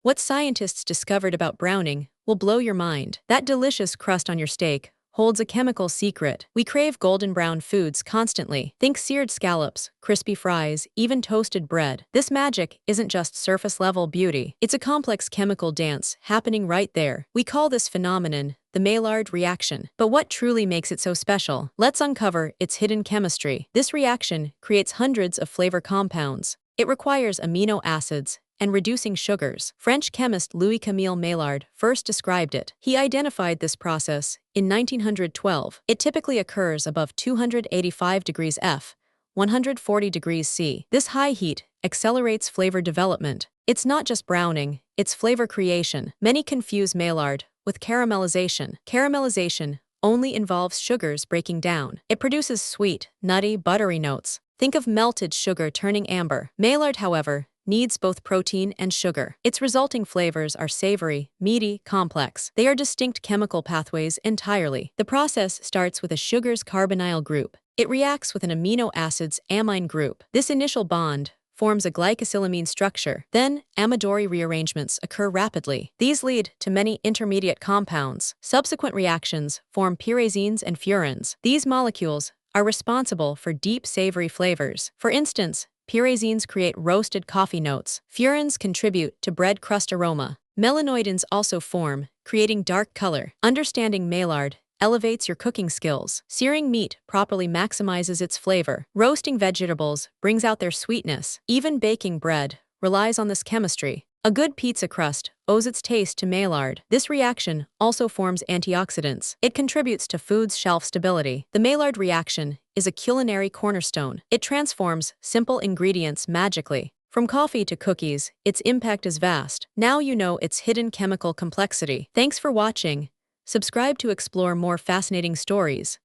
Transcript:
What scientists discovered about browning will blow your mind. That delicious crust on your steak holds a chemical secret. We crave golden brown foods constantly. Think seared scallops, crispy fries, even toasted bread. This magic isn't just surface-level beauty. It's a complex chemical dance happening right there. We call this phenomenon the Maillard reaction. But what truly makes it so special? Let's uncover its hidden chemistry. This reaction creates hundreds of flavor compounds. It requires amino acids and reducing sugars. French chemist Louis-Camille Maillard first described it. He identified this process in 1912. It typically occurs above 285 degrees F, 140 degrees C. This high heat accelerates flavor development. It's not just browning, it's flavor creation. Many confuse Maillard with caramelization. Caramelization only involves sugars breaking down. It produces sweet, nutty, buttery notes. Think of melted sugar turning amber. Maillard, however, needs both protein and sugar. Its resulting flavors are savory, meaty, complex. They are distinct chemical pathways entirely. The process starts with a sugar's carbonyl group. It reacts with an amino acid's amine group. This initial bond forms a glycosylamine structure. Then, amidori rearrangements occur rapidly. These lead to many intermediate compounds. Subsequent reactions form pyrazines and furans. These molecules are responsible for deep savory flavors. For instance, pyrazines create roasted coffee notes. Furans contribute to bread crust aroma. Melanoidins also form, creating dark color. Understanding Maillard elevates your cooking skills. Searing meat properly maximizes its flavor. Roasting vegetables brings out their sweetness. Even baking bread relies on this chemistry. A good pizza crust owes its taste to Maillard. This reaction also forms antioxidants. It contributes to food's shelf stability. The Maillard reaction is a culinary cornerstone. It transforms simple ingredients magically. From coffee to cookies, its impact is vast. Now you know its hidden chemical complexity. Thanks for watching. Subscribe to explore more fascinating stories.